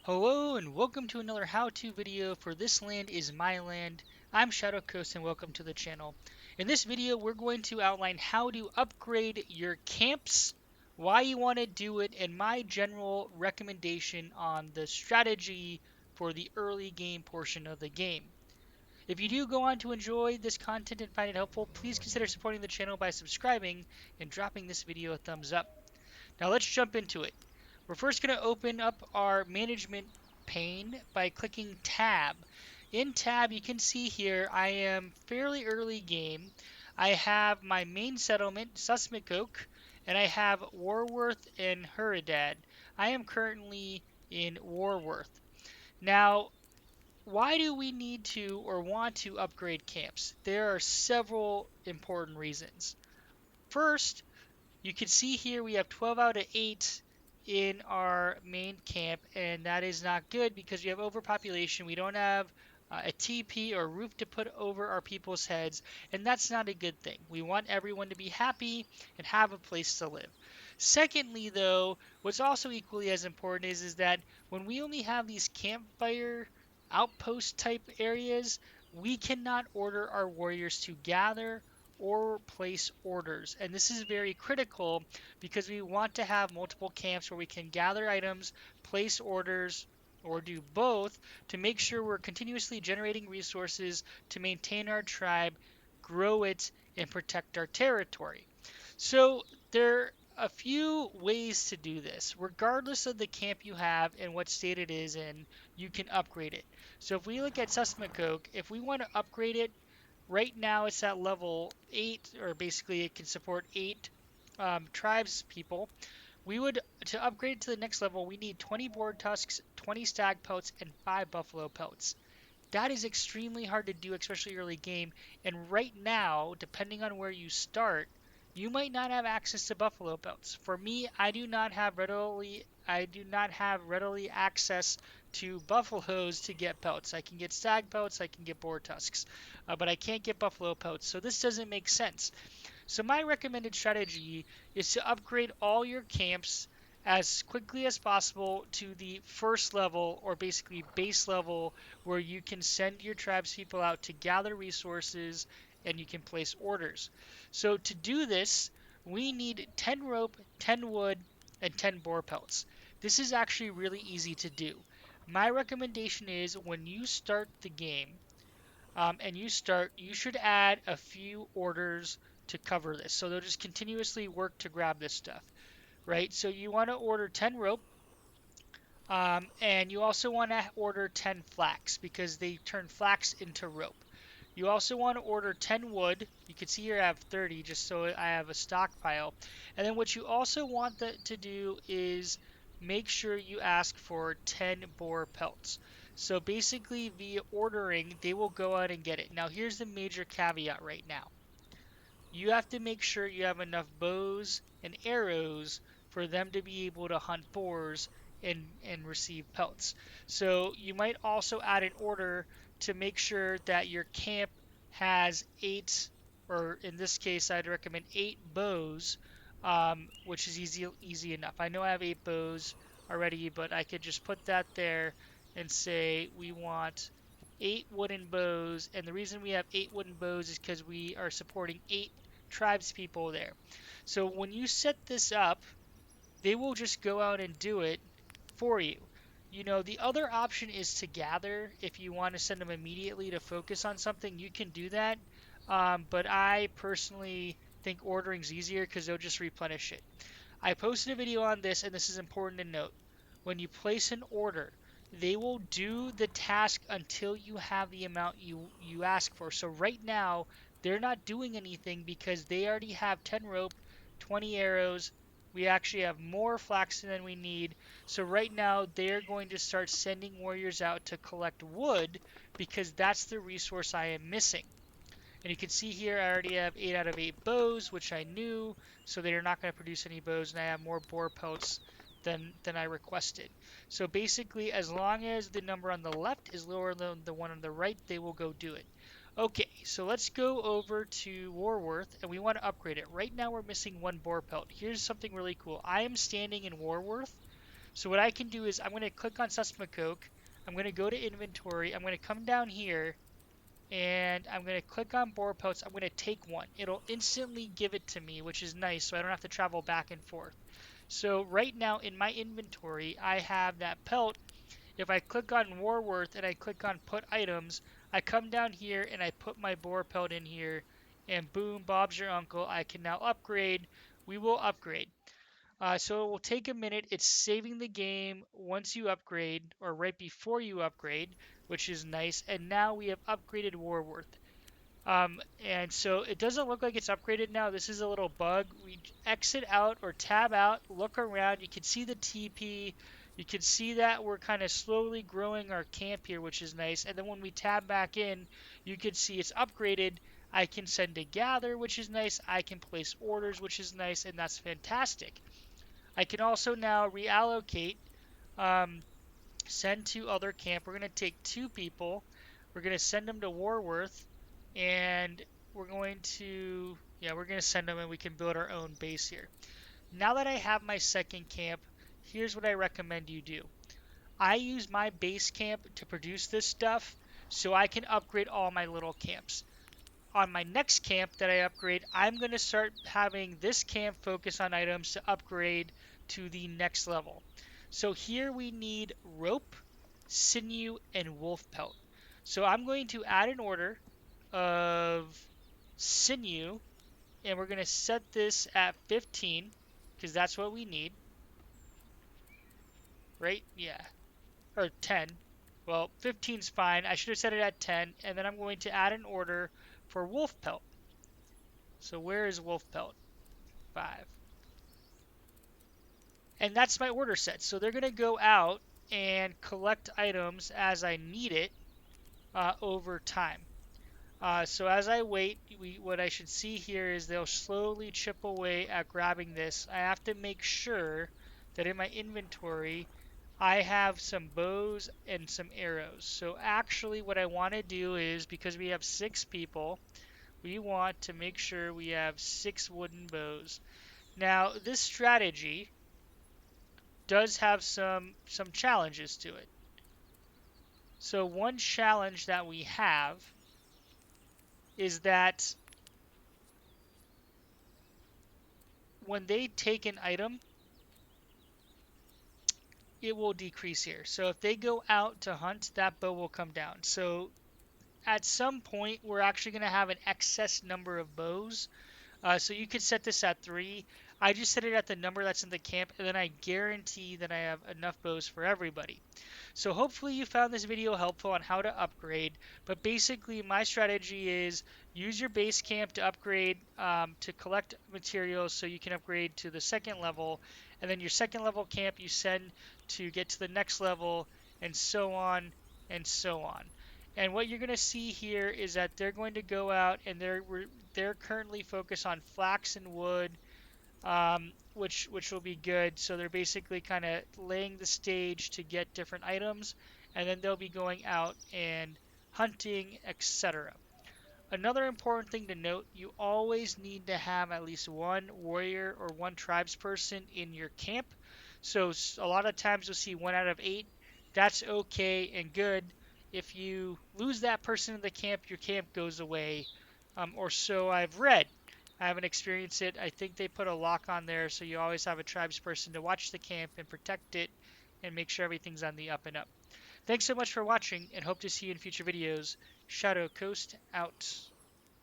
Hello and welcome to another how-to video for This Land is My Land. I'm Shadow Coast and welcome to the channel. In this video we're going to outline how to upgrade your camps, why you want to do it, and my general recommendation on the strategy for the early game portion of the game. If you do go on to enjoy this content and find it helpful, please consider supporting the channel by subscribing and dropping this video a thumbs up. Now let's jump into it. We're first going to open up our management pane by clicking tab. In tab, you can see here I am fairly early game. I have my main settlement, Susmikok, and I have Warworth and Huridad. I am currently in Warworth. Now, why do we need to or want to upgrade camps? There are several important reasons. First, you can see here we have 12 out of 8 in our main camp, and that is not good because we have overpopulation. We don't have a TP or roof to put over our people's heads, and that's not a good thing. We want everyone to be happy and have a place to live. Secondly, though, what's also equally as important is that when we only have these campfire outpost type areas, we cannot order our warriors to gather or place orders. And this is very critical because we want to have multiple camps where we can gather items, place orders, or do both to make sure we're continuously generating resources to maintain our tribe, grow it, and protect our territory. So there are a few ways to do this. Regardless of the camp you have and what state it is in, you can upgrade it. So if we look at Susmakok, if we want to upgrade it, right now it's at level 8, or basically it can support 8 tribes people. We would, to upgrade to the next level, we need 20 boar tusks, 20 stag pelts, and 5 buffalo pelts. That is extremely hard to do, especially early game. And right now, depending on where you start, you might not have access to buffalo pelts. For me, I do not have readily access to buffaloes to get pelts. I can get stag pelts, I can get boar tusks, but I can't get buffalo pelts. So this doesn't make sense. So my recommended strategy is to upgrade all your camps as quickly as possible to the first level, or basically base level, where you can send your tribes people out to gather resources and you can place orders. So to do this, we need 10 rope, 10 wood, and 10 boar pelts. This is actually really easy to do. My recommendation is when you start the game, you should add a few orders to cover this. So they'll just continuously work to grab this stuff, right? So you want to order 10 rope, and you also want to order 10 flax because they turn flax into rope. You also want to order 10 wood. You can see here I have 30 just so I have a stockpile. And then what you also want to do is make sure you ask for 10 boar pelts. So basically via ordering, they will go out and get it. Now here's the major caveat right now. You have to make sure you have enough bows and arrows for them to be able to hunt boars and receive pelts. So you might also add an order to make sure that your camp has 8, or in this case, I'd recommend 8 bows, which is easy enough. I know I have 8 bows already, but I could just put that there and say we want 8 wooden bows. And the reason we have 8 wooden bows is because we are supporting 8 tribespeople there. So when you set this up, they will just go out and do it for you. You know, the other option is to gather. If you want to send them immediately to focus on something, you can do that. But I personally think ordering is easier because they'll just replenish it. I posted a video on this, and this is important to note. When you place an order, they will do the task until you have the amount you ask for. So right now, they're not doing anything because they already have 10 rope, 20 arrows. We actually have more flax than we need. So right now, they're going to start sending warriors out to collect wood because that's the resource I am missing. And you can see here I already have 8 out of 8 bows, which I knew, so they're not going to produce any bows, and I have more boar pelts than I requested. So basically, as long as the number on the left is lower than the one on the right, they will go do it. Okay, so let's go over to Warworth, and we want to upgrade it. Right now we're missing 1 boar pelt. Here's something really cool. I am standing in Warworth, So what I can do is I'm going to click on Susmacoke. I'm going to go to inventory. I'm going to come down here and I'm going to click on boar pelts. I'm going to take one. It'll instantly give it to me, which is nice, so I don't have to travel back and forth. So right now in my inventory, I have that pelt. If I click on Warworth and I click on put items, I come down here and I put my boar pelt in here, and boom, Bob's your uncle. I can now upgrade. We will upgrade. So it will take a minute. It's saving the game once you upgrade or right before you upgrade, which is nice. And now we have upgraded Warworth. And so it doesn't look like it's upgraded now. This is a little bug. We exit out or tab out, look around. You can see the TP. You can see that we're kind of slowly growing our camp here, which is nice. And then when we tab back in, you can see it's upgraded. I can send a gather, which is nice. I can place orders, which is nice, and that's fantastic. I can also now reallocate, um, send to other camp. We're going to take 2 people. We're going to send them to Warworth, and we're going to, yeah, we're going to send them and we can build our own base here. Now that I have my second camp, here's what I recommend you do. I use my base camp to produce this stuff so I can upgrade all my little camps. On my next camp that I upgrade, I'm going to start having this camp focus on items to upgrade to the next level. So here we need rope, sinew, and wolf pelt. So I'm going to add an order of sinew, and we're going to set this at 15 because that's what we need, right? Yeah, or 10. Well, 15 is fine. I should have set it at 10, and then I'm going to add an order for wolf pelt. So where is wolf pelt? 5. And that's my order set. So they're going to go out and collect items as I need it over time. So as I wait, what I should see here is they'll slowly chip away at grabbing this. I have to make sure that in my inventory I have some bows and some arrows. So actually what I want to do is, because we have 6 people, we want to make sure we have 6 wooden bows. Now this strategy does have some challenges to it. So one challenge that we have is that when they take an item, it will decrease here. So if they go out to hunt, that bow will come down. So at some point, we're actually going to have an excess number of bows. So you could set this at 3. I just set it at the number that's in the camp, and then I guarantee that I have enough bows for everybody. So hopefully you found this video helpful on how to upgrade, but basically my strategy is use your base camp to upgrade, to collect materials so you can upgrade to the second level, and then your second level camp you send to get to the next level, and so on and so on. And what you're going to see here is that they're going to go out and they're currently focused on flax and wood, which will be good. So they're basically kind of laying the stage to get different items, and then they'll be going out and hunting, etc. Another important thing to note, you always need to have at least one warrior or one tribesperson in your camp. So a lot of times you'll see 1 out of 8. That's okay and good. If you lose that person in the camp, your camp goes away, or so I've read. I haven't experienced it. I think they put a lock on there, so you always have a tribesperson to watch the camp and protect it and make sure everything's on the up and up. Thanks so much for watching, and hope to see you in future videos. Shadow Coast out.